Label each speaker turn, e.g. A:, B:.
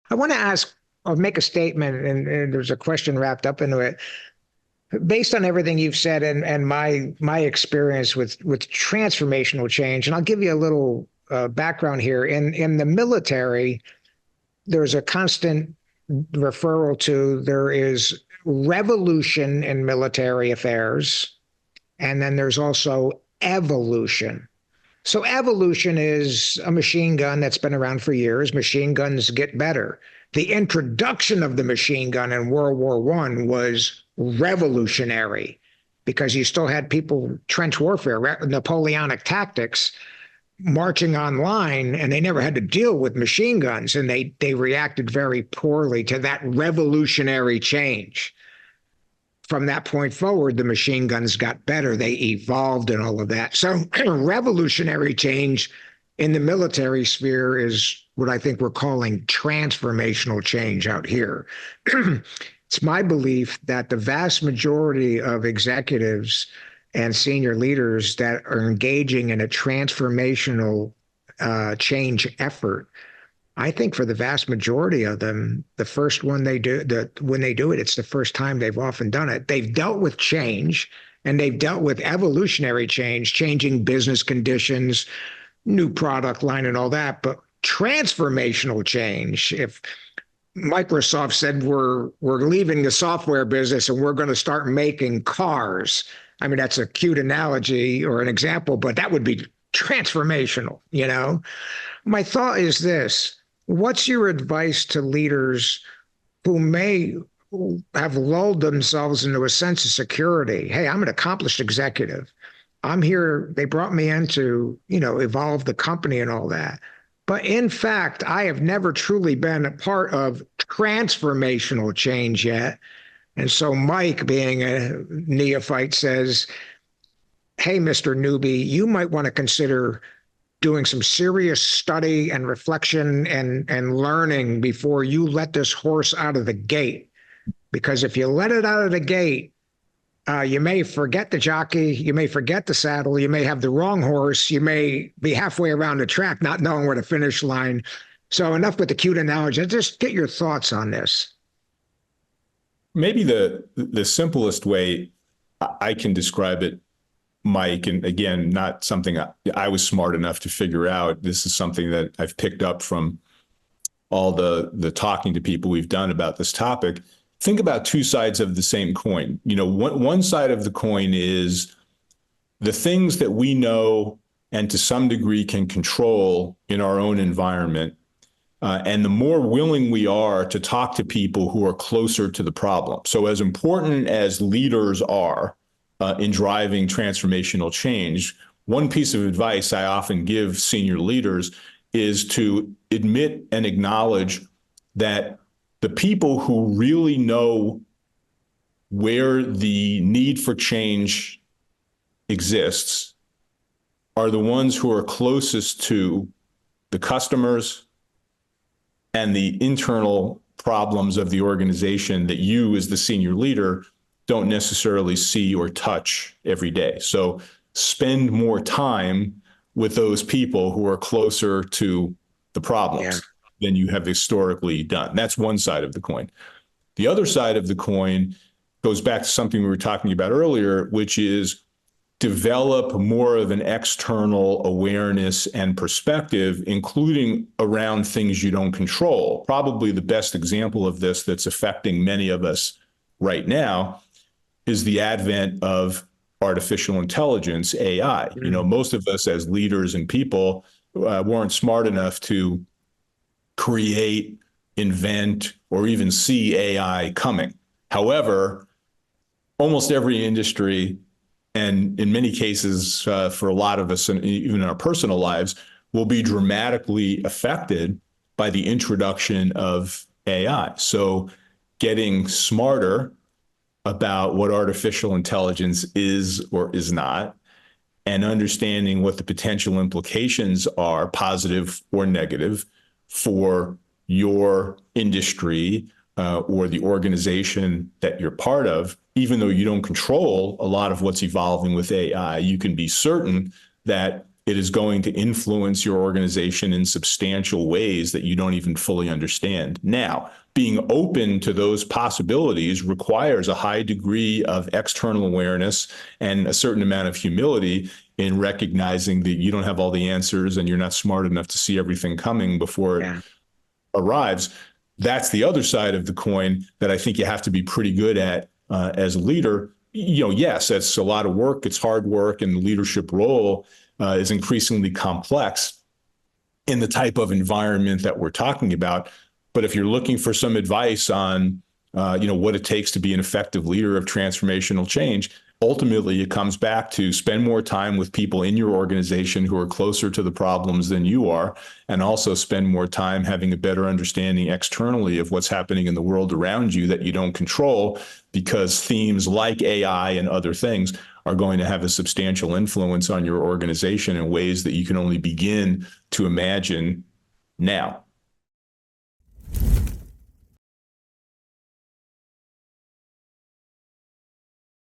A: I want to ask or make a statement, and there's a question wrapped up into it. Based on everything you've said and my experience with transformational change, and I'll give you a little background here. In the military, there's a constant referral to there is revolution in military affairs, and then there's also evolution. So evolution is a machine gun that's been around for years. Machine guns get better. The introduction of the machine gun in World War One was revolutionary because you still had people trench warfare, Napoleonic tactics, marching on line, and they never had to deal with machine guns, and they reacted very poorly to that revolutionary change. From that point forward, the machine guns got better. They evolved and all of that. So revolutionary change in the military sphere is what I think we're calling transformational change out here. It's my belief that the vast majority of executives and senior leaders that are engaging in a transformational change effort, I think for the vast majority of them, the first one they do, when they do it, it's the first time they've often done it. They've dealt with change and they've dealt with evolutionary change, changing business conditions, new product line and all that. But transformational change, if Microsoft said we're leaving the software business and we're going to start making cars. I mean, that's a cute analogy or an example, but that would be transformational, you know? My thought is this. What's your advice to leaders who may have lulled themselves into a sense of security? Hey, I'm an accomplished executive. I'm here. They brought me in to, evolve the company and all that. But in fact, I have never truly been a part of transformational change yet. And so Mike, being a neophyte, says, hey, Mr. Newbie, you might want to consider doing some serious study and reflection and learning before you let this horse out of the gate. Because if you let it out of the gate, you may forget the jockey, you may forget the saddle, you may have the wrong horse, you may be halfway around the track not knowing where the finish line. So enough with the cute analogy. Just get your thoughts on this.
B: Maybe the simplest way I can describe it, Mike, and again, not something I was smart enough to figure out. This is something that I've picked up from all the talking to people we've done about this topic. Think about two sides of the same coin. One side of the coin is the things that we know and to some degree can control in our own environment. And the more willing we are to talk to people who are closer to the problem. So as important as leaders are in driving transformational change, one piece of advice I often give senior leaders is to admit and acknowledge that the people who really know where the need for change exists are the ones who are closest to the customers and the internal problems of the organization that you as the senior leader don't necessarily see or touch every day. So spend more time with those people who are closer to the problems than you have historically done. That's one side of the coin. The other side of the coin goes back to something we were talking about earlier, which is develop more of an external awareness and perspective, including around things you don't control. Probably the best example of this that's affecting many of us right now is the advent of artificial intelligence, AI. Most of us as leaders and people weren't smart enough to create, invent, or even see AI coming. However, almost every industry, and in many cases, for a lot of us, and even in our personal lives, will be dramatically affected by the introduction of AI. So getting smarter about what artificial intelligence is or is not, and understanding what the potential implications are, positive or negative, for your industry or the organization that you're part of. Even though you don't control a lot of what's evolving with AI, you can be certain that it is going to influence your organization in substantial ways that you don't even fully understand. Now, being open to those possibilities requires a high degree of external awareness and a certain amount of humility in recognizing that you don't have all the answers and you're not smart enough to see everything coming before it
A: Yeah.
B: arrives. That's the other side of the coin that I think you have to be pretty good at as a leader. Yes, that's a lot of work. It's hard work, and the leadership role is increasingly complex in the type of environment that we're talking about. But if you're looking for some advice on, what it takes to be an effective leader of transformational change, ultimately it comes back to spend more time with people in your organization who are closer to the problems than you are, and also spend more time having a better understanding externally of what's happening in the world around you that you don't control, because themes like AI and other things are going to have a substantial influence on your organization in ways that you can only begin to imagine now.